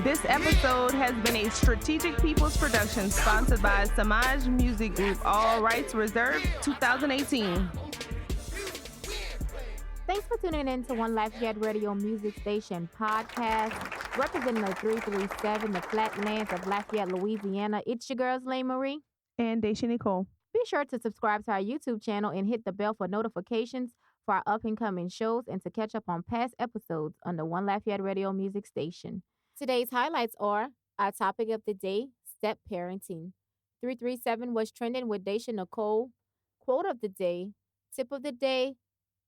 This episode has been a Strategic People's production sponsored by Samaj Music Group. All rights reserved, 2018. Thanks for tuning in to 1Lafayette Radio Music Station podcast, representing the 337, the flatlands of Lafayette, Louisiana. It's your girls, Lane Marie. And Daisha Nicole. Be sure to subscribe to our YouTube channel and hit the bell for notifications for our up-and-coming shows and to catch up on past episodes on the 1Lafayette Radio Music Station. Today's highlights are our topic of the day, step parenting. 337 was trending with Daisha Nicole, quote of the day, tip of the day,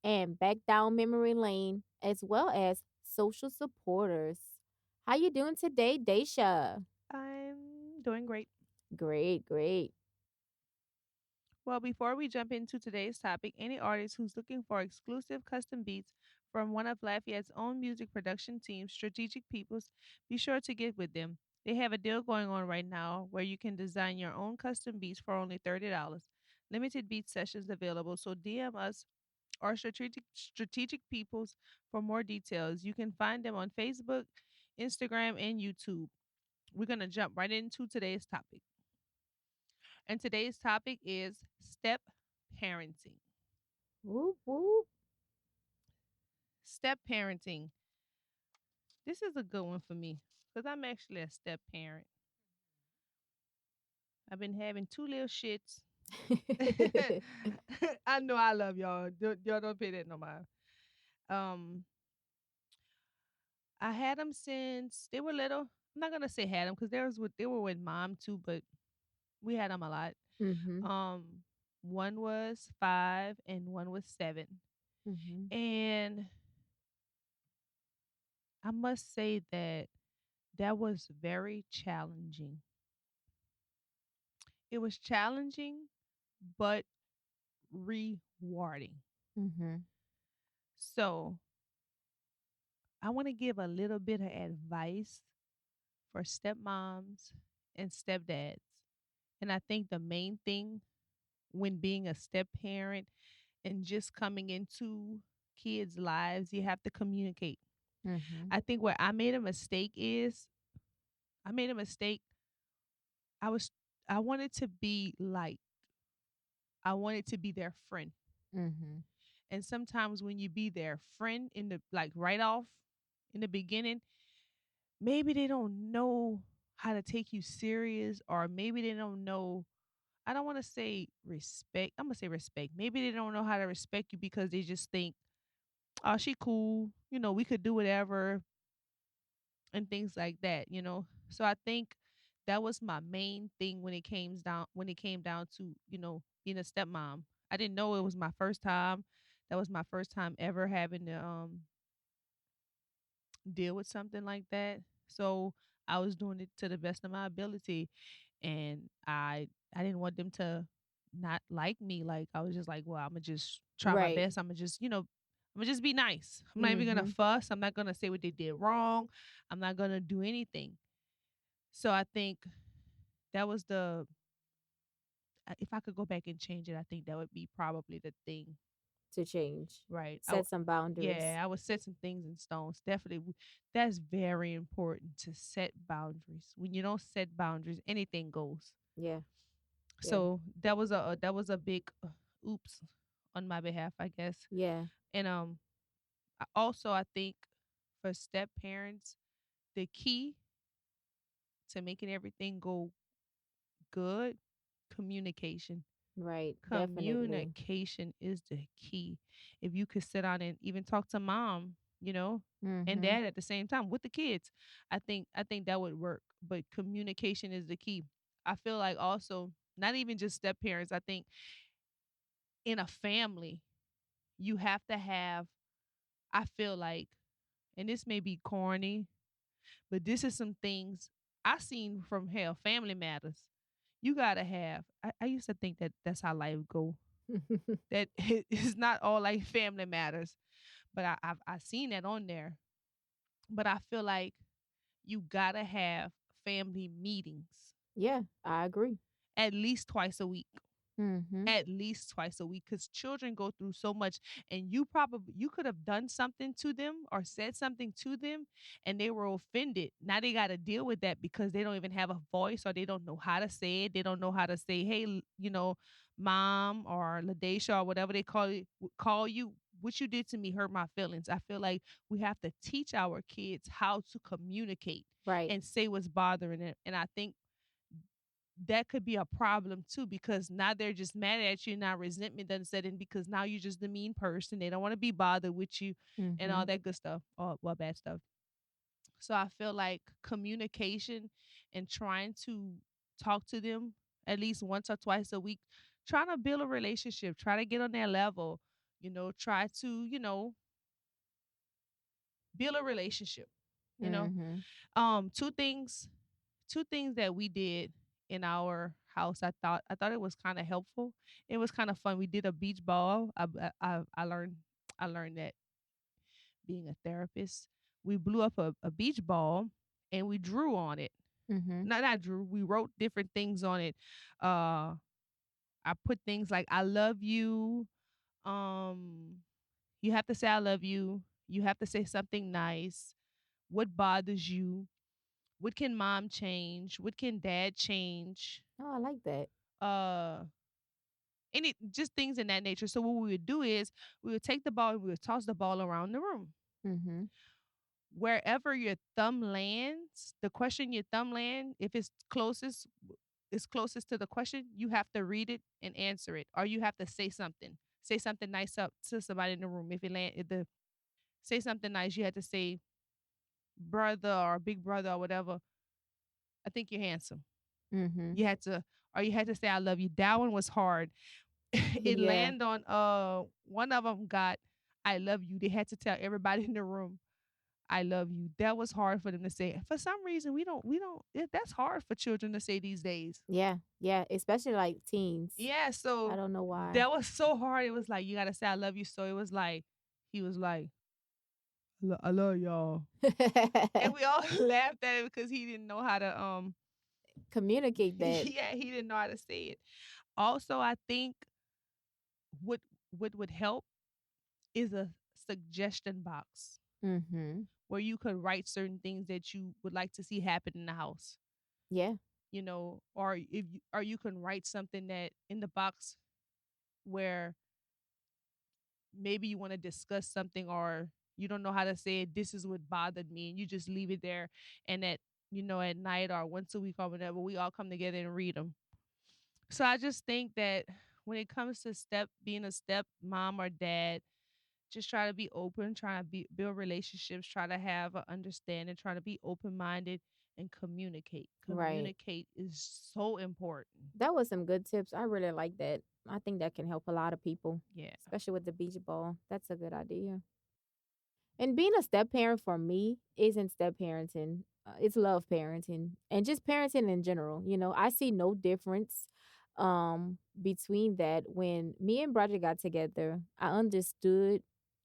and back down memory lane, as well as social supporters. How you doing today, Daisha? I'm doing great. Great. Well, before we jump into today's topic, any artist who's looking for exclusive custom beats from one of Lafayette's own music production teams, Strategic Peoples, be sure to get with them. They have a deal going on right now where you can design your own custom beats for only $30. Limited beat sessions available, so DM us or Strategic Peoples for more details. You can find them on Facebook, Instagram, and YouTube. We're going to jump right into today's topic. And today's topic is step parenting. Whoop, whoop. Step parenting. This is a good one for me because I'm actually a step parent. I've been having two little shits. I know I love y'all. Y'all don't pay that no mind. I had them since they were little. I'm not gonna say had them because they were with mom too, but we had them a lot. Mm-hmm. One was 5 and one was 7, Mm-hmm. and I must say that was very challenging. It was challenging, but rewarding. Mm-hmm. So I want to give a little bit of advice for stepmoms and stepdads. And I think the main thing when being a step parent and just coming into kids' lives, you have to communicate. Mm-hmm. I think where I made a mistake is I made a mistake. I was I wanted to be like I wanted to be their friend. Mm-hmm. And sometimes when you be their friend in the like right off in the beginning, maybe they don't know how to take you serious, or maybe they don't know. I don't want to say respect. I'm gonna say respect. Maybe they don't know how to respect you because they just think, oh, she cool. We could do whatever and things like that. So I think that was my main thing when it came down to, being a stepmom. I didn't know it was my first time. That was my first time ever having to deal with something like that. So I was doing it to the best of my ability, and I didn't want them to not like me. Like I was just like, well, I'm gonna just try my Right. best. I'm gonna just be nice. I'm not even gonna Mm-hmm. fuss. I'm not gonna say what they did wrong. I'm not gonna do anything. So I think that was if I could go back and change it, I think that would be probably the thing. To change. Right. Set some boundaries. Yeah, I would set some things in stones. Definitely. That's very important to set boundaries. When you don't set boundaries, anything goes. Yeah. Yeah. So that was a big oops on my behalf, I guess. Yeah. And also I think for step parents, the key to making everything go good, communication. Right. Definitely. Communication is the key. If you could sit down and even talk to mom, and Mm-hmm. dad at the same time with the kids, I think that would work. But communication is the key. I feel like also not even just step parents. I think in a family, you have to have. I feel like, and this may be corny, but this is some things I seen from hell. Family matters. You gotta have. I used to think that that's how life go. That it's not all like family matters, but I've seen that on there. But I feel like you gotta have family meetings Yeah, I agree. at least twice a week. Mhm. at least twice a week, because children go through so much, and you could have done something to them or said something to them and they were offended. Now they got to deal with that because they don't even have a voice, or they don't know how to say it. They don't know how to say, hey, mom or ladesha or whatever they call you. What you did to me hurt my feelings. I feel like we have to teach our kids how to communicate Right. and say what's bothering them. And I think that could be a problem too, because now they're just mad at you. Now resentment doesn't set in because now you're just the mean person. They don't want to be bothered with you and all Mhm. that good stuff, or well, bad stuff. So I feel like communication and trying to talk to them at least once or twice a week, trying to build a relationship, try to get on their level, try to, build a relationship, you know. Mhm. Two things that we did in our house, I thought it was kind of helpful. It was kind of fun. We did a beach ball. I learned that being a therapist, we blew up a beach ball and we drew on it. Mhm. Not drew. We wrote different things on it. Uh, I put things like "I love you." Um, you have to say "I love you." You have to say something nice. What bothers you? What can mom change? What can dad change? Oh, I like that. Uh, any just things in that nature. So what we would do is we would take the ball and we would toss the ball around the room. Mhm. Wherever your thumb lands, the question your thumb land, if it's closest to the question, you have to read it and answer it, or you have to say something. Say something nice up to somebody in the room. If the say something nice, you had to say brother or big brother or whatever. I think you're handsome. Mhm. You had to, or you had to say I love you. That one was hard. It Yeah. landed on one of them got I love you. They had to tell everybody in the room I love you. That was hard for them to say. For some reason, that's hard for children to say these days. Yeah. Yeah. Especially like teens. Yeah, I so don't know why. that was so hard. It was like you gotta say I love you. So it was like he was like, I love y'all. And we all laughed at it because he didn't know how to Communicate that. yeah, he didn't know how to say it. Also, I think what what would help is a suggestion box Mhm. where you could write certain things that you would like to see happen in the house, Yeah. or you can write something that in the box where maybe you want to discuss something, or you don't know how to say it, this is what bothered me, and you just leave it there. And at night or once a week or whatever, we all come together and read them. So I just think that when it comes to being a step mom or dad, just try to be open, try to build relationships, try to have an understanding, try to be open minded and communicate. Right. Communicate is so important. That was some good tips. I really like that. I think that can help a lot of people, Yeah. especially with the beach ball. That's a good idea. And being a step parent for me isn't step parenting. It's love parenting and just parenting in general. I see no difference between that. When me and Roger got together, I understood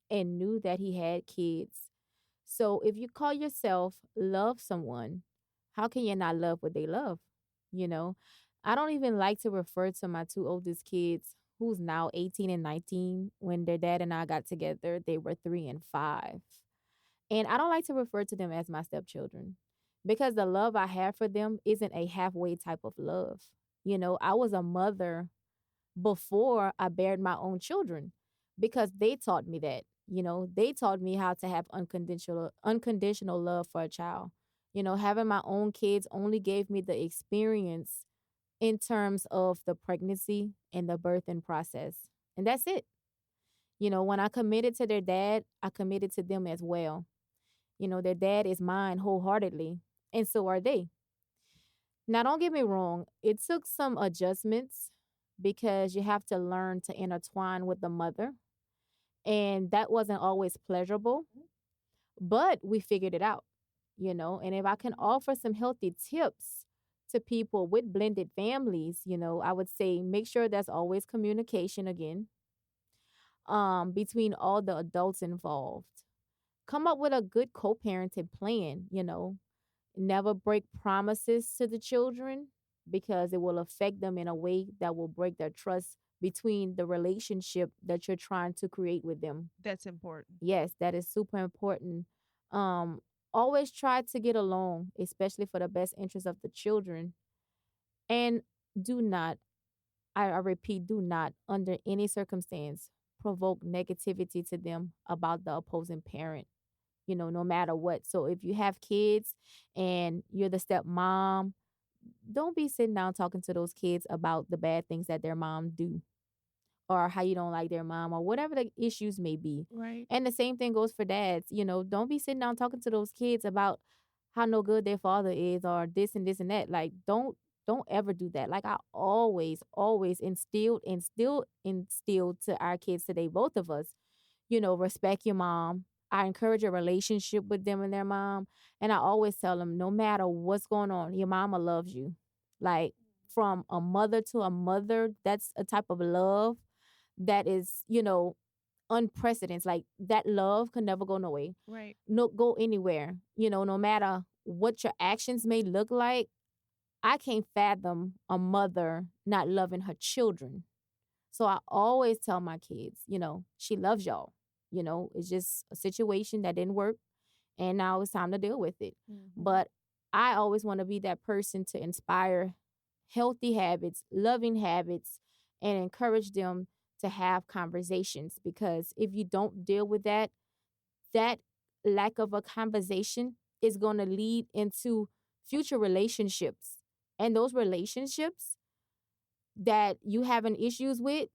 and knew that he had kids. So if you call yourself love someone, how can you not love what they love? You know, I don't even like to refer to my two oldest kids, who's now 18 and 19. When their dad and I got together, they were 3 and 5. And I don't like to refer to them as my stepchildren because the love I have for them isn't a halfway type of love. I was a mother before I bared my own children because they taught me that. They taught me how to have unconditional love for a child. Having my own kids only gave me the experience in terms of the pregnancy and the birthing process. And that's it. When I committed to their dad, I committed to them as well. Their dad is mine wholeheartedly, and so are they. Now, don't get me wrong, it took some adjustments because you have to learn to intertwine with the mother, and that wasn't always pleasurable, but we figured it out. And if I can offer some healthy tips to people with blended families, I would say make sure there's always communication again between all the adults involved. Come up with a good co parenting plan. Never break promises to the children. because it will affect them in a way that will break their trust between the relationship that you're trying to create with them. That's important. Yes, that is super important. Um, Always try to get along, especially for the best interest of the children. And do not, I repeat, do not, under any circumstance, provoke negativity to them about the opposing parent, no matter what. So if you have kids and you're the stepmom, don't be sitting down talking to those kids about the bad things that their mom do or how you don't like their mom or whatever the issues may be. Right. And the same thing goes for dads. Don't be sitting down talking to those kids about how no good their father is or this and this and that. Like don't ever do that. Like I always instilled to our kids today, both of us, respect your mom. I encourage a relationship with them and their mom. And I always tell them, no matter what's going on, your mama loves you. Like from a mother to a mother, that's a type of love that is, unprecedented. Like that love can never go no way. Right. No go anywhere. No matter what your actions may look like. I can't fathom a mother not loving her children. So I always tell my kids, she loves y'all. It's just a situation that didn't work and now it's time to deal with it. Mm-hmm. But I always want to be that person to inspire healthy habits, loving habits, and encourage them to have conversations because if you don't deal with that lack of a conversation is going to lead into future relationships. And those relationships that you having issues with,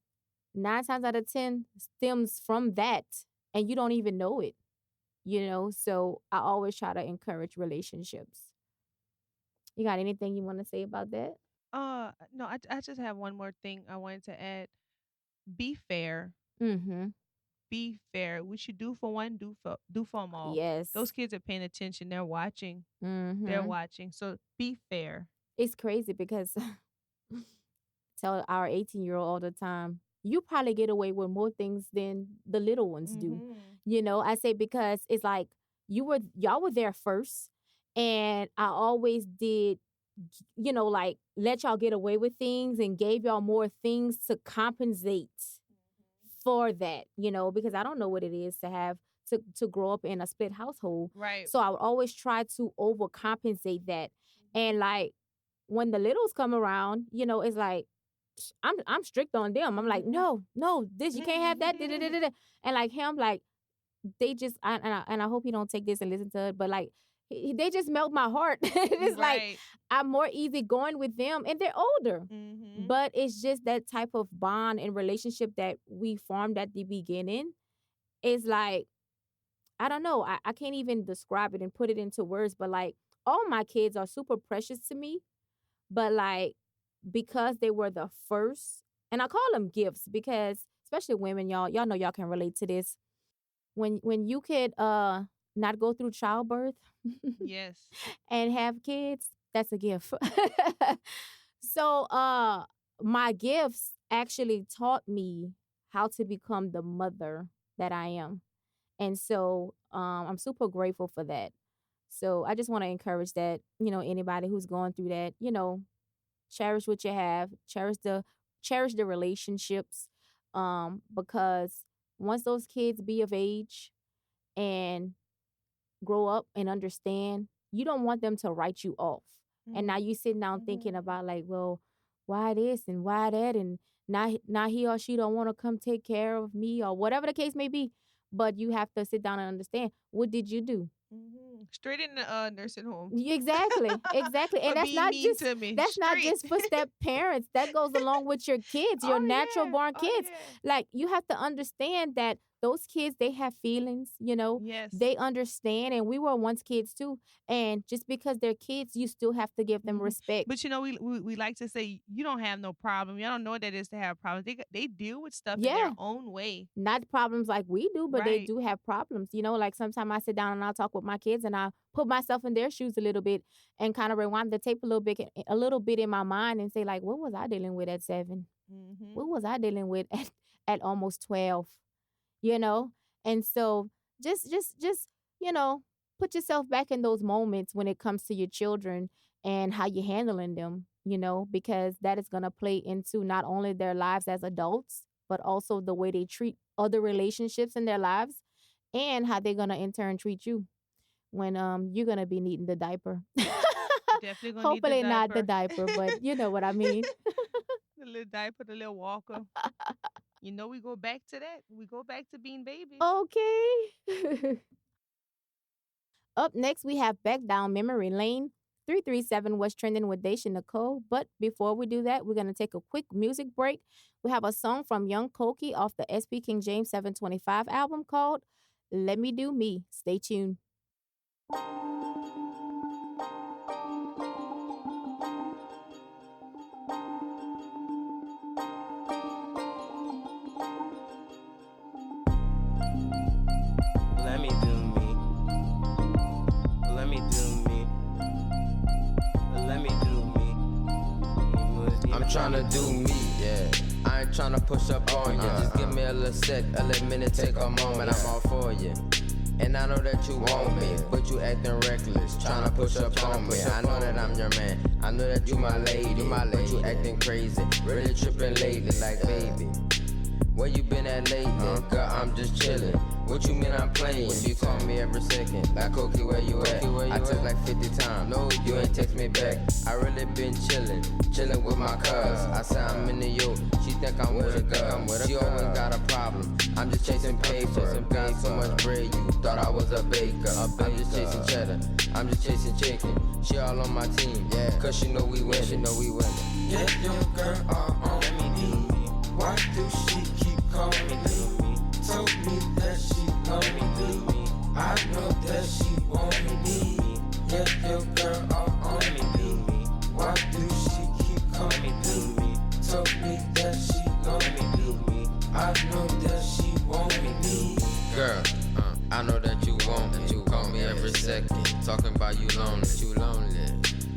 9 times out of 10 stems from that. And you don't even know it. So I always try to encourage relationships. You got anything you want to say about that? No, I just have one more thing I wanted to add. Be fair. Mm-hmm. Be fair. What you do for one, do for them all. Yes. Those kids are paying attention. They're watching. They're Mm-hmm. watching. So be fair. It's crazy because tell our 18-year-old all the time, you probably get away with more things than the little ones do. Mm-hmm. I say because it's like y'all were there first, and I always did, like let y'all get away with things and gave y'all more things to compensate for that, because I don't know what it is to have to grow up in a split household. Right. So I would always try to overcompensate that. And like when the littles come around, it's like I'm strict on them. I'm like, no, this you can't have that. Da, da, da, da, da. And like him, like they just and I hope he don't take this and listen to it, but like they just melt my heart. It's like Right. I'm more easy going with them, and they're older. Mm-hmm. But it's just that type of bond and relationship that we formed at the beginning. Is like I don't know. I can't even describe it and put it into words. But like all my kids are super precious to me. But like because they were the first, and I call them gifts because especially women, y'all know y'all can relate to this. When you could not go through childbirth Yes. and have kids, that's a gift. So my gifts actually taught me how to become the mother that I am. And so I'm super grateful for that. So I just want to encourage that, anybody who's going through that, cherish what you have, cherish the relationships, because once those kids be of age and grow up and understand, you don't want them to write you off. And now you sitting down thinking Mm-hmm. about like, well, why this and why that, and now he or she don't want to come take care of me or whatever the case may be. But you have to sit down and understand, what did you do? Mm-hmm. Straight in the nursing home. Exactly. And For being mean to me. that's not Straight. just for step parents. That goes along with your kids, your Oh natural yeah. born Oh kids. yeah. Like you have to understand that those kids, they have feelings. Yes. They understand, and we were once kids too. And just because they're kids, you still have to give them Hmm. respect. But we like to say you don't have no problem. You don't know what that is to have problems. They deal with stuff in their Yeah. own way. Not problems like we do, but they Right. do have problems. Like sometimes I sit down and I'll talk with my kids and I put myself in their shoes a little bit and kind of rewind the tape a little bit in my mind and say like, what was I dealing with at 7? Mm-hmm. What was I dealing with at almost 12? You know? And so just, you know, put yourself back in those moments when it comes to your children and how you're handling them. because that is going to play into not only their lives as adults, but also the way they treat other relationships in their lives and how they're going to in turn treat you when you're going to be needing the diaper. Definitely gonna need the Hopefully not the diaper. diaper, but you know what I mean. The little diaper, the little walker. We go back to that. We go back to being babies. Okay. Up next, we have Back Down Memory Lane. 337 was trending with Daisha Nicole. But before we do that, we're going to take a quick music break. We have a song from Young Koki off the SP King James 725 album called Let Me Do Me. Stay tuned. Let me do me. Let me do me. Let me do me. I'm tryna do me, yeah. I ain't tryna push up on you. Just give me a little sec, a little minute, take a moment. I'm all for you. And I know that you want me, but you acting reckless, tryna push up on me. I know that I'm your man, I know that you my lady, but you acting crazy, really tripping lately, like baby. Where you been at lately? Girl, I'm just chillin'. What you mean I'm playing? You call me every second. Like, okay, where you at? I took like 50 times. No, you ain't text me back. I really been chillin' with my cuz. I say I'm in New York. She think I'm with a girl. She always got a problem. I'm just chasing paper. Got so much bread, you thought I was a baker. I'm just chasing cheddar. I'm just chasing chicken. She all on my team. Yeah, cause she know we win. Yeah, your girl are on me. Why do she keep calling me? Told me that she love me. I know that she want me. Yeah, your girl are on me. Why do she keep calling me? Told me that she love me. I know that she want me. Girl, I know that you want me. You call me every second. Talking about you lonely.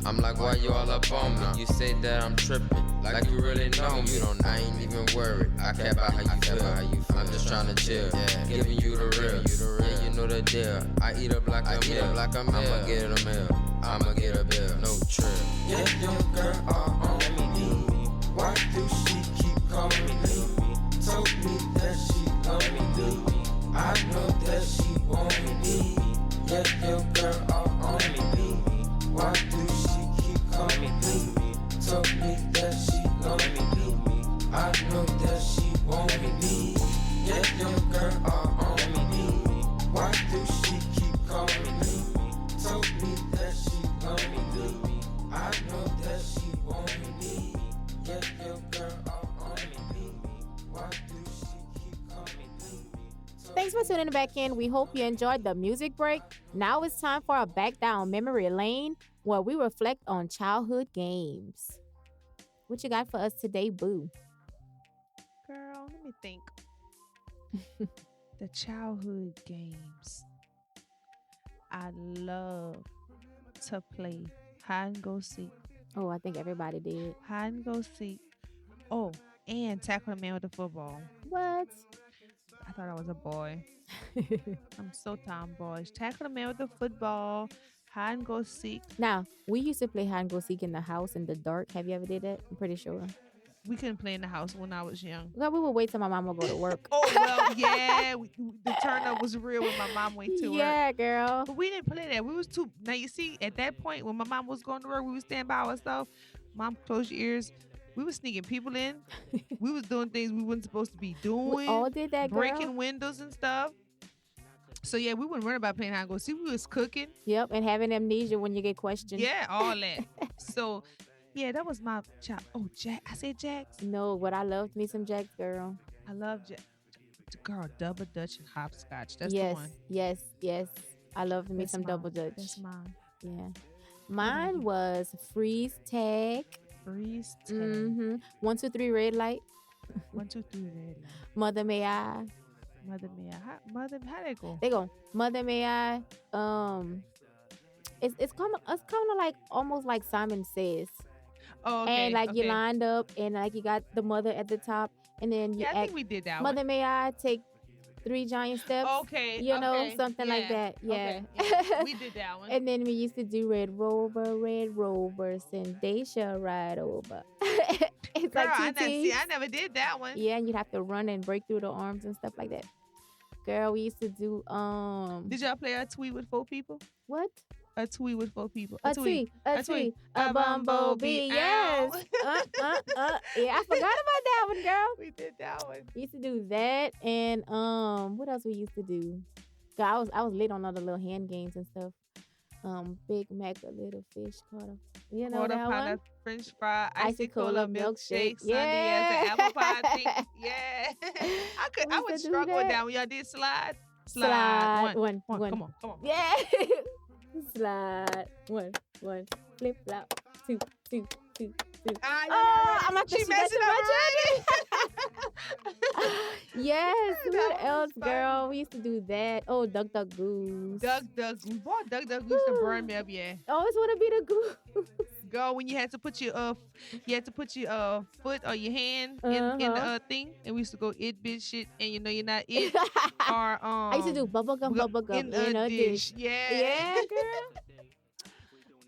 I'm like, why you all up on me? You say that I'm tripping, like you really know me. I ain't even worried. I care about how you feel. I'm just trying to chill, giving you the real. Yeah, you know the deal. I eat up like a meal. I'ma get a meal. I'ma get a bill. No trip. Yeah, your girl are on me. Why do she keep calling me? Told me that she love me. I know that she want me. Yeah, your girl are on me. Why do she keep calling me? Told me that she love me. I know that she want me. Yeah, your girl are on me. Why do she keep calling me? Told me that she love me. I know that she want me. Yeah, your girl are on me. Why do she keep calling me? Thanks for tuning back in. We hope you enjoyed the music break. Now it's time for a Back Down Memory Lane where we reflect on childhood games. What you got for us today, Boo? Girl, let me think. The childhood games. I love to play hide and go seek. Oh, I think everybody did. Hide and go seek. Oh, and tackle a man with a football. What? I thought I was a boy. I'm so tomboyish. Tackle a man with a football. Hide and go seek. Now, we used to play hide and go seek in the house in the dark. Have you ever did that? I'm pretty sure. We couldn't play in the house when I was young. Well, we would wait till my mom would go to work. Oh well, yeah. The turn up was real when my mom went to work. Yeah, girl. But we didn't play that. We was too. Now you see, at that point when my mom was going to work, we would stand by ourselves. Mom, close your ears. We was sneaking people in. We was doing things we weren't supposed to be doing. We all did that, girl. Breaking windows and stuff. So yeah, we wouldn't worry about playing hide and go seek. We was cooking. Yep, and having amnesia when you get questioned. Yeah, all that. So yeah, that was my child. Oh, Jack. I said Jack's. No, but I loved me some Jacks, girl. I love Jack. Girl, double dutch and hopscotch. That's yes, the one. yes. I loved me That's some mine. double Dutch. That's mine. Yeah. Mine was freeze tag. Freeze tag. 1, 2, 3 red light. 1, 2, 3 red light. Mother may I. Mother may I. Mother, how they go? They go. Mother may I. It's kind of like almost like Simon Says. Oh, okay. And like you okay. lined up and like you got the mother at the top and then you Yeah, I act, think we did that Mother one. may I take Three giant steps. Okay, You know, okay, something like yeah, that. Yeah. okay, yeah. We did that one. And then we used to do Red Rover, and they shall ride over. It's Girl, like two I never see. teams. I never did that one. Yeah, and you'd have to run and break through the arms and stuff like that. Girl, we used to do Did y'all play a tweet with 4 people? what? A tweet with 4 people. A tree, a tree, a bumblebee. Yes. Yeah, I forgot about that one, girl. We did that one. We used to do that, and what else we used to do? God, I was lit on all the little hand games and stuff. Big Mac, a little fish caught a, you know Quarter that pounder, one? French fry, icy Cola cola, milkshake, Sunday as an apple pie thing. Yeah. We I used would to do struggle with that. that when y'all did slide. Slide. One. One. Come on. Yeah. Slide. One. Flip flop. Two. I'm not She messing up already. Yes. That What was else, fun. girl? We used to do that. Oh, Duck Goose. Duck Goose. Boy, Duck used to burn me up, yeah. I always want to be the goose. Girl, when you had to put your foot or your hand in the thing, and we used to go it bitch shit, and you know you're not it, or I used to do bubblegum in a dish. Yeah. Yeah, girl.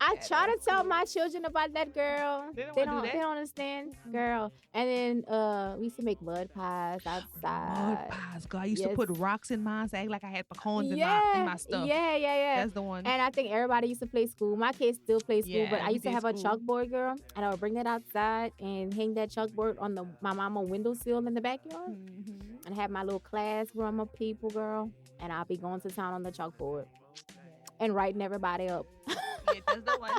I try to tell my children about that, girl. They don't They wanna do don't. that. They don't understand, girl. And then we used to make mud pies outside. Mud pies, girl. I used to Yes. put rocks in mine, so I act like I had pecans in my stuff. Yeah. That's the one. And I think everybody used to play school. My kids still play school, but Yeah, I we used to did have a school. chalkboard, girl, and I would bring that outside and hang that chalkboard on my mama windowsill in the backyard, Mhm. and have my little classroom of people, girl, and I'll be going to town on the chalkboard and writing everybody up. Yeah, that's the one.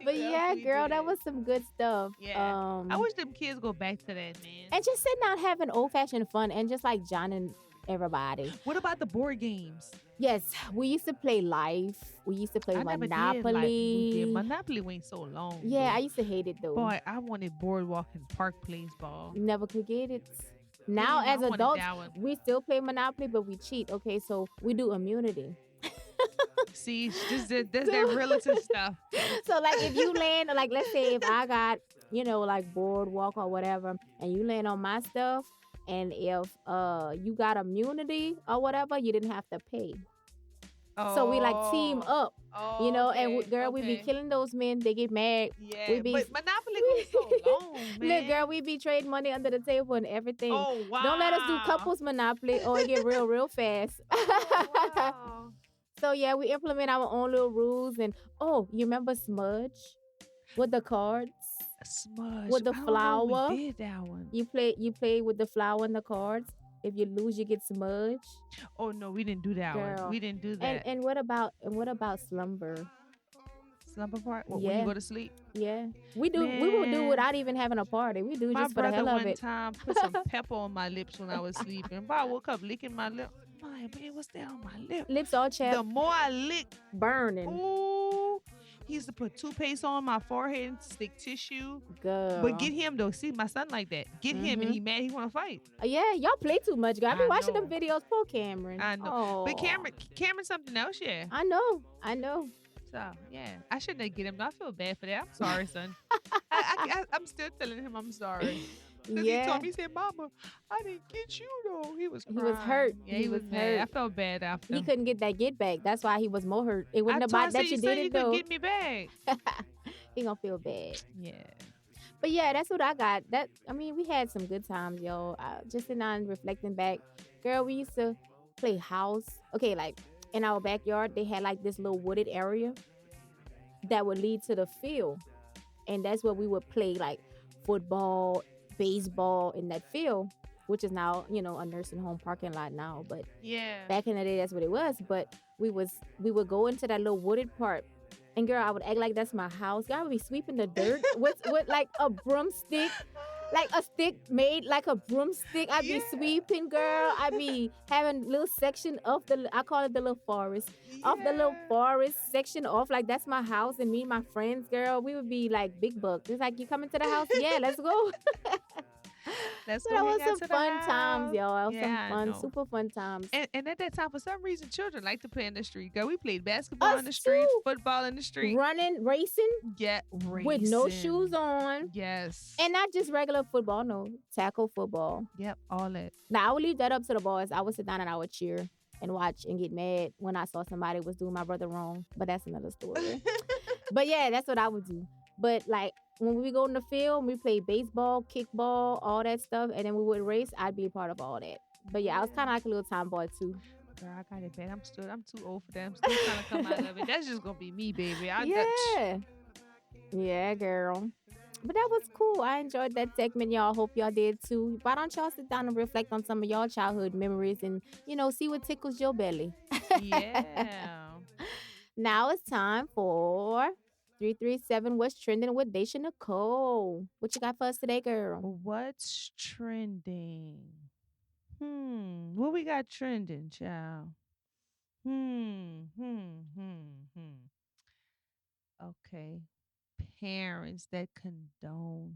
But yeah, girl, that was some good stuff. Yeah. I wish them kids go back to that, man. And just sitting out having old fashioned fun and just like joining everybody. What about the board games? Yes, we used to play Life. We used to play I never Monopoly. did. Monopoly went so long. Yeah, though. I used to hate it though. Boy, I wanted Boardwalk and Park Place ball. Never could get it. Now, Damn, as I wanted adults, that one. we still play Monopoly, but we cheat. Okay, so we do immunity. See, that's that relative stuff. So, like, if you land, like, let's say if I got, like Boardwalk or whatever, and you land on my stuff, and if you got immunity or whatever, you didn't have to pay. So we like team up, Oh, and girl, we be killing those men. They get mad. Yeah, we be- but Monopoly goes so long, man. Look, girl, we be trading money under the table and everything. Oh, wow. Don't let us do couples Monopoly or it get real fast. Oh, wow. So yeah, we implement our own little rules. And you remember Smudge with the cards? Smudge. With the I don't know if flower. We did that one. You play with the flower and the cards. If you lose, you get Smudge. Oh no, we didn't do that Girl. one. We didn't do that. And what about Slumber? Slumber part? When Yeah. you go to sleep? Yeah, we will do Man. without even having a party. We do My just for the brother hell of one it. time put some pepper on my lips when I was sleeping. But I woke up licking my lip. My man, what's that on my lip? Lips all The chapped, more I lick, burning. ooh, he used to put toothpaste on my forehead and stick tissue. Girl. But get him though. See, my son like that. Get him and Mhm. he mad. He want to fight. Yeah, y'all play too much, girl. I be I watching know. them videos. Poor Cameron. I know. Oh. But Cameron's something else, yeah. I know. So yeah, I shouldn't have get him. I feel bad for that. I'm sorry, son. I'm still telling him I'm sorry. Because he Yeah. told me, he said, "Mama, I didn't get you though." He was He crying. was hurt. Yeah, He he was was mad. hurt. I felt bad after. He couldn't get that get back. That's why he was more hurt. It wasn't about that you did he it could though. get me back. He gonna feel bad. Yeah. But yeah, that's what I got. We had some good times, yo. Just sitting down and reflecting back. Girl, we used to play house. Okay, like in our backyard, they had like this little wooded area that would lead to the field. And that's where we would play like football, baseball in that field, which is now, a nursing home parking lot now. But Yeah. back in the day, that's what it was. But we would go into that little wooded part. And girl, I would act like that's my house. Girl, I would be sweeping the dirt with like a broomstick, like a stick made like a broomstick. I'd be Yeah. sweeping, girl. I'd be having little section of I call it the little forest, of the little Yeah. forest section off. Like that's my house, and me and my friends, girl, we would be like big bucks. It's like, you coming to the house? Yeah, let's go. Let's But go that hang was out some to the fun times, house. y'all. That was some Yeah, I fun, know. super fun times. And at that time, for some reason, children like to play in the street. Girl, we played basketball in Us the street, too. football in the street. Running, racing Get with no shoes racing. on. Yes. And not just regular football, no, tackle football. Yep, all that. Now I would leave that up to the boys. I would sit down and I would cheer and watch and get mad when I saw somebody was doing my brother wrong. But that's another story. But yeah, that's what I would do. But like when we go in the field, we play baseball, kickball, all that stuff, and then we would race, I'd be a part of all that. But yeah, I was kind of like a little tomboy too. Girl, I got it bad. I'm too old for that. I'm still trying to come out of it. That's just gonna be me, baby. Yeah. Yeah, girl. But that was cool. I enjoyed that segment, y'all. Hope y'all did too. Why don't y'all sit down and reflect on some of y'all childhood memories and, see what tickles your belly? Yeah. Now it's time for 337 What's Trending with Daisha Nicole. What you got for us today, girl? What's trending? What we got trending, child? Hmm. Hmm. Hmm. Hmm. Okay. Parents that condone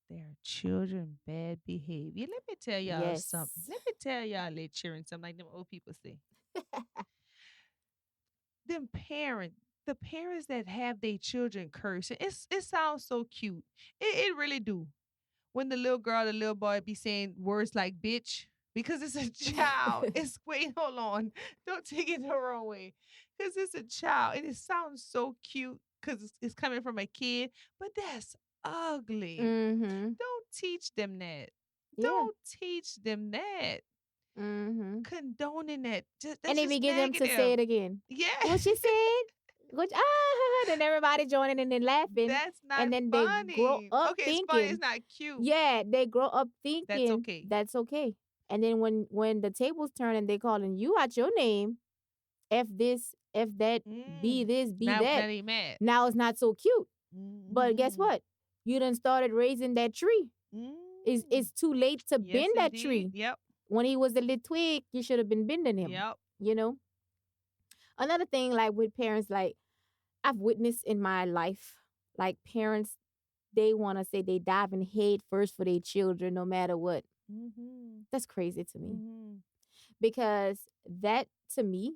their children bad behavior. Let me tell y'all something. Yes. Let me tell y'all a little cheering something like them old people say. The parents that have their children cursing, it sounds so cute. It really do. When the little girl, the little boy be saying words like bitch because it's a child. It's wait, hold on. Don't take it the wrong way. Because it's a child. And it sounds so cute because it's coming from a kid, but that's ugly. Mm-hmm. Don't teach them that. Yeah. Don't teach them that. Mm-hmm. Condoning that. That's And if just you get them to say negative. it again. Yeah. What she said? Then everybody joining and then laughing. That's not and then funny. they grow up Okay, it's thinking. funny. It's not cute. Yeah, they grow up thinking okay. That's okay. And then when the tables turn and they calling you out your name, F this, F that, be this, be Now that. they mad. Now it's not so cute. But guess what? You done started raising that tree. It's too late to Yes, bend that indeed. tree. Yep. When he was a little twig, you should have been bending him. Yep. Another thing, like with parents, like I've witnessed in my life, like parents, they want to say they dive in head first for their children no matter what. That's crazy to me. Because that, to me,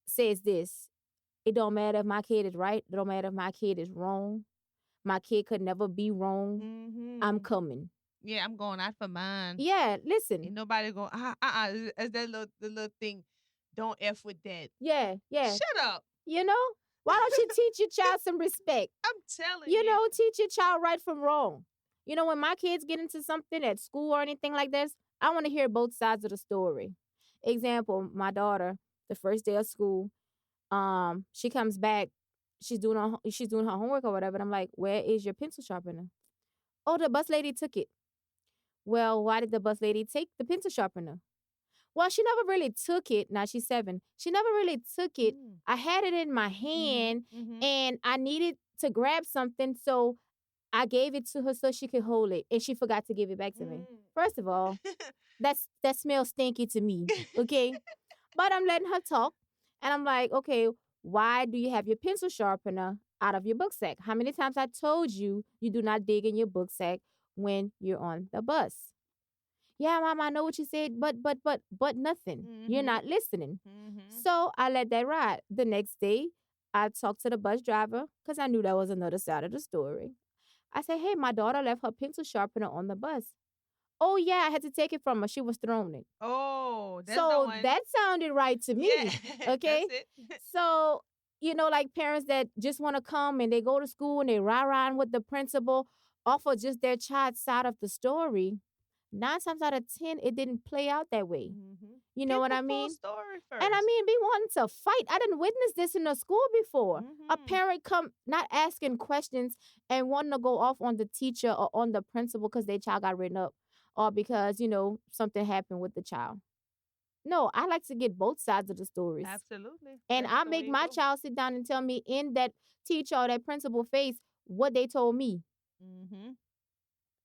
says this. It don't matter if my kid is right. It don't matter if my kid is wrong. My kid could never be wrong. I'm coming. Yeah, I'm going out for mine. Yeah, listen. Ain't nobody going, as the little thing, don't F with that. Yeah. Shut up. Why don't you teach your child some respect? I'm telling you. Teach your child right from wrong. When my kids get into something at school or anything like this, I want to hear both sides of the story. Example, my daughter, the first day of school, she comes back, she's doing her homework or whatever, and I'm like, where is your pencil sharpener? Oh, the bus lady took it. Well, why did the bus lady take the pencil sharpener? Well, she never really took it. Now she's 7. She never really took it. I had it in my hand and I needed to grab something. So I gave it to her so she could hold it. And she forgot to give it back to me. First of all, that smells stinky to me. Okay. But I'm letting her talk. And I'm like, okay, why do you have your pencil sharpener out of your book sack? How many times I told you do not dig in your book sack when you're on the bus? Yeah, Mom, I know what you said, but nothing. You're not listening. So I let that ride. The next day, I talked to the bus driver because I knew that was another side of the story. I said, hey, my daughter left her pencil sharpener on the bus. Oh, yeah, I had to take it from her. She was throwing it. Oh, that's so the one. that sounded right to me. Yeah, okay? That's it. So, like parents that just want to come and they go to school and they rah-rahing with the principal off of just their child's side of the story. 9 times out of 10, it didn't play out that way. You know what I mean? Full story first. And I mean, be wanting to fight. I didn't witness this in the school before. A parent come not asking questions and wanting to go off on the teacher or on the principal because their child got written up or because, something happened with the child. No, I like to get both sides of the stories. Absolutely. And That's I the make way my it go. child sit down and tell me in that teacher or that principal face what they told me.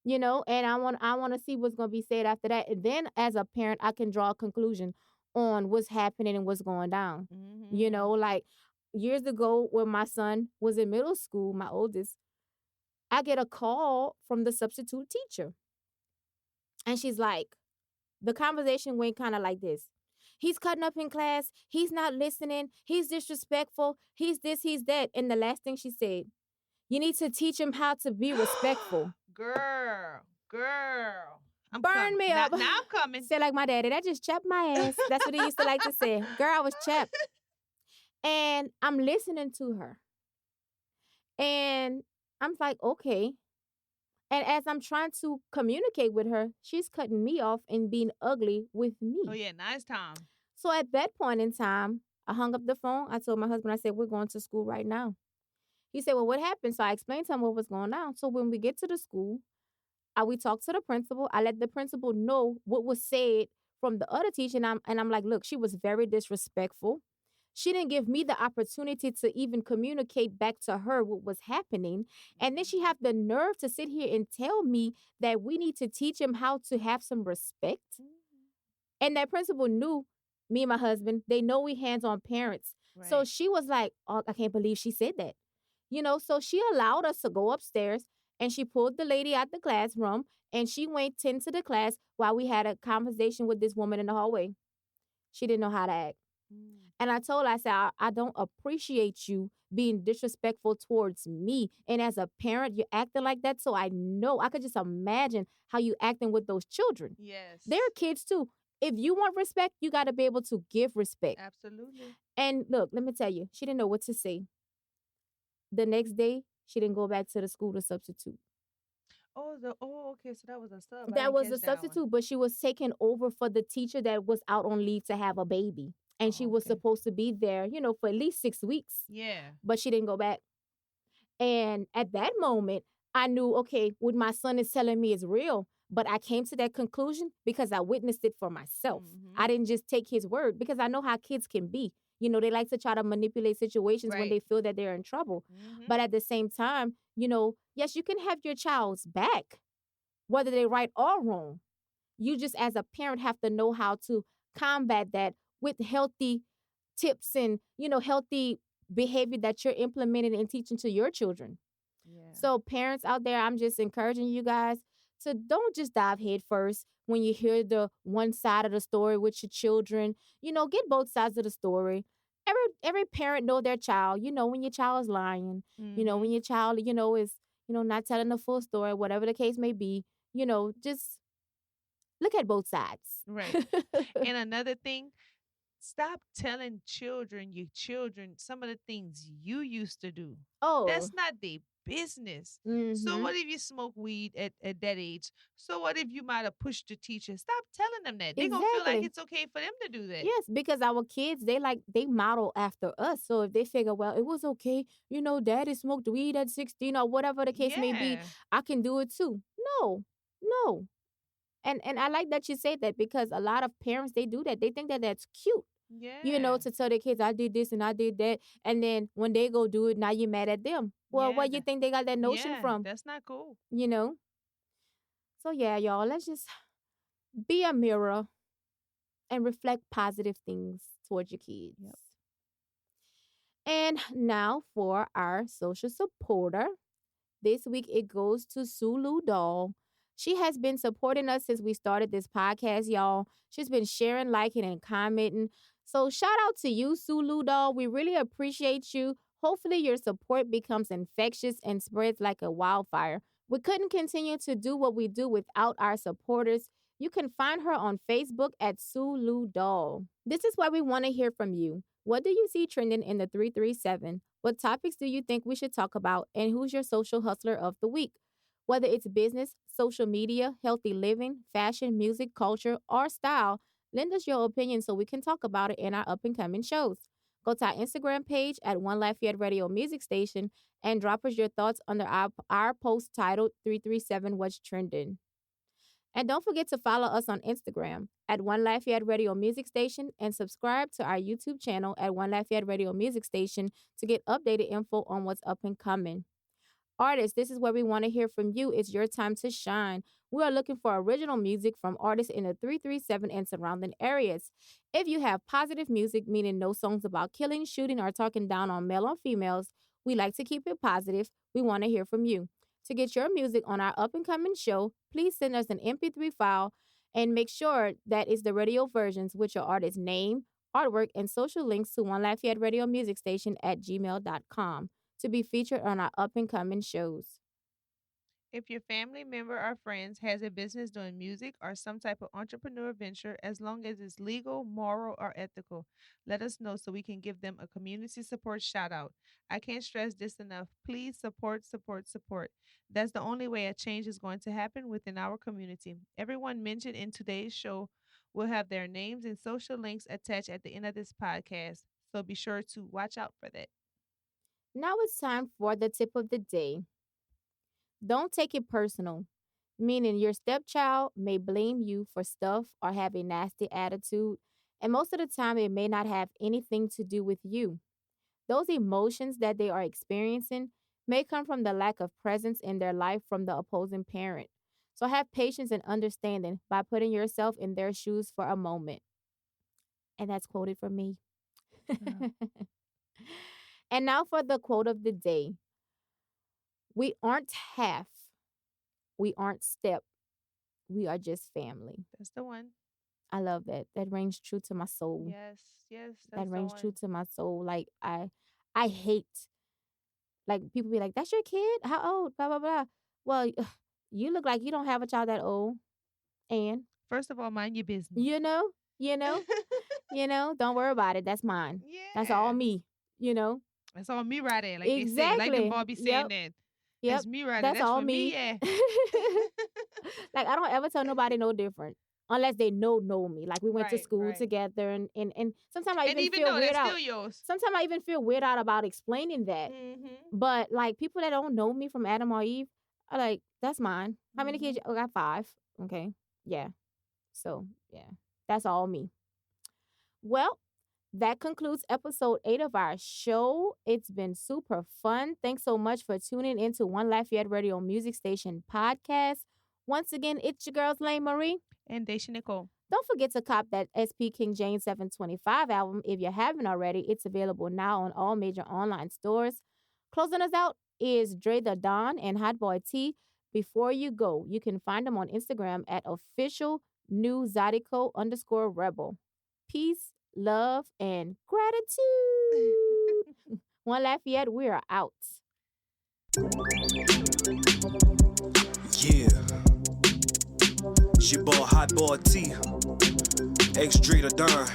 And I want to see what's going to be said after that. And then as a parent, I can draw a conclusion on what's happening and what's going down. Like years ago when my son was in middle school, my oldest, I get a call from the substitute teacher. And she's like, the conversation went kind of like this. He's cutting up in class. He's not listening. He's disrespectful. He's this, he's that. And the last thing she said, you need to teach him how to be respectful. Girl, girl. I'm Burn coming. me Now, up. now I'm coming. Say like my daddy, that just chapped my ass. That's what he used to like to say. Girl, I was chapped. And I'm listening to her. And I'm like, okay. And as I'm trying to communicate with her, she's cutting me off and being ugly with me. Oh yeah, nice time. So at that point in time, I hung up the phone. I told my husband, I said, we're going to school right now. He said, well, what happened? So I explained to him what was going on. So when we get to the school, we talked to the principal. I let the principal know what was said from the other teacher. And I'm like, look, she was very disrespectful. She didn't give me the opportunity to even communicate back to her what was happening. And then she had the nerve to sit here and tell me that we need to teach him how to have some respect. And that principal knew me and my husband. They know we hands-on parents. Right. So she was like, oh, I can't believe she said that. So she allowed us to go upstairs and she pulled the lady out the classroom and she went into the class while we had a conversation with this woman in the hallway. She didn't know how to act. And I told her, I said, I don't appreciate you being disrespectful towards me. And as a parent, you're acting like that. So I know, I could just imagine how you acting with those children. Yes. They're kids too. If you want respect, you got to be able to give respect. Absolutely. And look, let me tell you, she didn't know what to say. The next day, she didn't go back to the school to substitute. Okay, so that was a sub. That was a substitute, but she was taking over for the teacher that was out on leave to have a baby. And she was supposed to be there, for at least 6 weeks. Yeah. But she didn't go back. And at that moment, I knew, okay, what my son is telling me is real. But I came to that conclusion because I witnessed it for myself. I didn't just take his word because I know how kids can be. They like to try to manipulate situations when they feel that they're in trouble. But at the same time, yes, you can have your child's back, whether they're right or wrong. You just as a parent have to know how to combat that with healthy tips and, healthy behavior that you're implementing and teaching to your children. Yeah. So parents out there, I'm just encouraging you guys to don't just dive head first when you hear the one side of the story with your children. Get both sides of the story. Every parent know their child. When your child is lying. When your child, is, not telling the full story, whatever the case may be. Just look at both sides. Right. And another thing, stop telling your children some of the things you used to do. Oh. That's not their business. So what if you smoke weed at that age? So what if you might have pushed the teacher? Stop telling them that. They're going to feel like it's okay for them to do that. Yes, because our kids, they model after us. So if they figure, well, it was okay, daddy smoked weed at 16 or whatever the case may be, I can do it too. No. And I like that you say that because a lot of parents, they do that. They think that that's cute. Yeah. To tell their kids, I did this and I did that. And then when they go do it, now you're mad at them. Well, where you think they got that notion from? That's not cool. So yeah, y'all, let's just be a mirror and reflect positive things towards your kids. Yep. And now for our social supporter. This week it goes to Sulu Doll. She has been supporting us since we started this podcast, y'all. She's been sharing, liking, and commenting. So shout out to you, Sulu Doll. We really appreciate you. Hopefully your support becomes infectious and spreads like a wildfire. We couldn't continue to do what we do without our supporters. You can find her on Facebook at Sulu Doll. This is why we want to hear from you. What do you see trending in the 337? What topics do you think we should talk about? And who's your social hustler of the week? Whether it's business, social media, healthy living, fashion, music, culture, or style, lend us your opinion so we can talk about it in our up-and-coming shows. Go to our Instagram page at 1Lafayette Radio Music Station and drop us your thoughts under our post titled 337 What's Trending. And don't forget to follow us on Instagram at 1Lafayette Radio Music Station and subscribe to our YouTube channel at 1Lafayette Radio Music Station to get updated info on what's up and coming. Artists, this is where we want to hear from you. It's your time to shine. We are looking for original music from artists in the 337 and surrounding areas. If you have positive music, meaning no songs about killing, shooting, or talking down on male or females, we like to keep it positive. We want to hear from you. To get your music on our up and coming show, please send us an MP3 file and make sure that it's the radio versions with your artist's name, artwork, and social links to 1Lafayette Radio Music Station at gmail.com to be featured on our up and coming shows. If your family member or friends has a business doing music or some type of entrepreneur venture, as long as it's legal, moral, or ethical, let us know so we can give them a community support shout out. I can't stress this enough. Please support, support, support. That's the only way a change is going to happen within our community. Everyone mentioned in today's show will have their names and social links attached at the end of this podcast. So be sure to watch out for that. Now it's time for the tip of the day. Don't take it personal, meaning your stepchild may blame you for stuff or have a nasty attitude, and most of the time it may not have anything to do with you. Those emotions that they are experiencing may come from the lack of presence in their life from the opposing parent. So have patience and understanding by putting yourself in their shoes for a moment. And that's quoted from me. Wow. And now for the quote of the day. We aren't half. We aren't step. We are just family. That's the one. I love that. That rings true to my soul. Yes, yes, That that's the rings true one. to my soul. Like I hate like people be like, "That's your kid? How old?" Blah blah blah. Well, you look like you don't have a child that old, and First of all, mind your business. you know, you know, don't worry about it. That's mine. That's all Yeah. me. You know, That's all me right there. Like they say, like the exactly. Bobby saying Yep, that. yep. That's me right there. That's That's all for me, me. yeah. Like I don't ever tell nobody no different unless they know me. Like we went to Right, school right. together, and sometimes I And even even feel though weird that's out. still yours. Sometimes I even feel weird out about explaining that. Mm-hmm. But like people that don't know me from Adam or Eve are like, that's mine. How many kids? Mm-hmm. Oh, I got 5. Okay. Yeah. So yeah. That's all me. Well, that concludes episode 8 of our show. It's been super fun. Thanks so much for tuning into One Lafayette Radio Music Station podcast. Once again, it's your girls, Lane Marie. And Daisha Nicole. Don't forget to cop that SP King James 725 album if you haven't already. It's available now on all major online stores. Closing us out is Dre the Don and Hot Boy T. Before you go, you can find them on Instagram at official new _rebel. Peace, love, and gratitude. One Lafayette, we are out. Yeah. It's your boy Hot Boy T. X Dre the Don.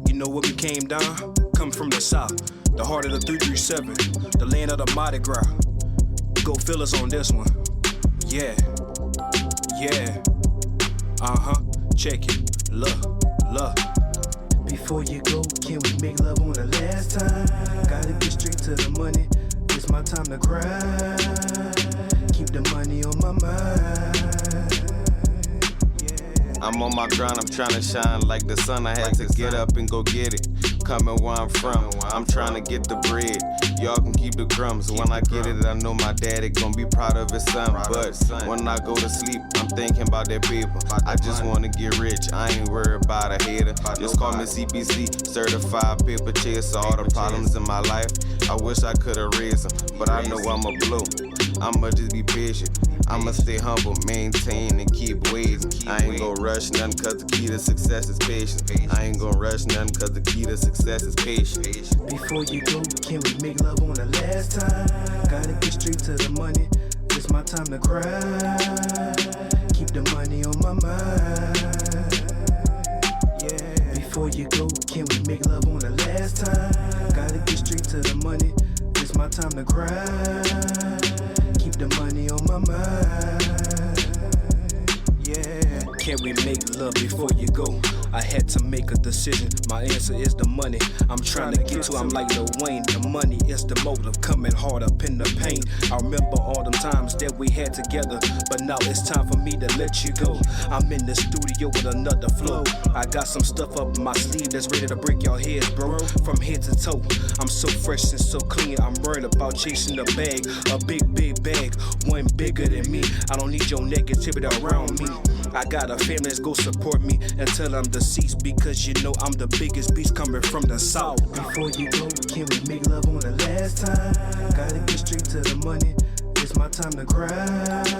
You know what we came down? Coming from the south, the heart of the 337, the land of the Mardi Gras. Go feel us on this one. Yeah. Yeah. Check it. Look. Before you go, can we make love on the last time? Gotta get straight to the money. It's my time to cry. Keep the money on my mind. I'm on my grind, I'm tryna shine like the sun. I had to get up and go get it. Coming where I'm from, I'm tryna get the bread. Y'all can keep the crumbs. When I get it, I know my daddy gon' be proud of his son. But when I go to sleep, I'm thinking about that paper. I just wanna get rich, I ain't worried about a hater. Just call me CPC, certified paper chaser. All the problems in my life, I wish I could've raised them. But I know I'ma blow, I'ma just be patient. I'ma stay humble, maintain, and keep waiting. I ain't gon' rush none, cause the key to success is patience. I ain't gon' rush none, cause the key to success is patience. Before you go, can we make love on the last time? Gotta get straight to the money. It's my time to cry. Keep the money on my mind. Yeah. Before you go, can we make love on the last time? Gotta get straight to the money. It's my time to cry. Keep the money on my mind. Yeah. Can we make love before you go? I had to make a decision. My answer is the money. I'm trying to get to. I'm like Lil Wayne. The money is the motive. Coming hard up in the pain. I remember all them times that we had together, but now it's time for me to let you go. I'm in the studio with another flow. I got some stuff up my sleeve that's ready to break your heads, bro. From head to toe, I'm so fresh and so clean. I'm worried about chasing the bag, a big bag, one bigger than me. I don't need your negativity around me. I got a family that's go support me until I'm deceased, because you know I'm the biggest beast coming from the south. Before you go, can we make love on the last time? Gotta get straight to the money. It's my time to grind.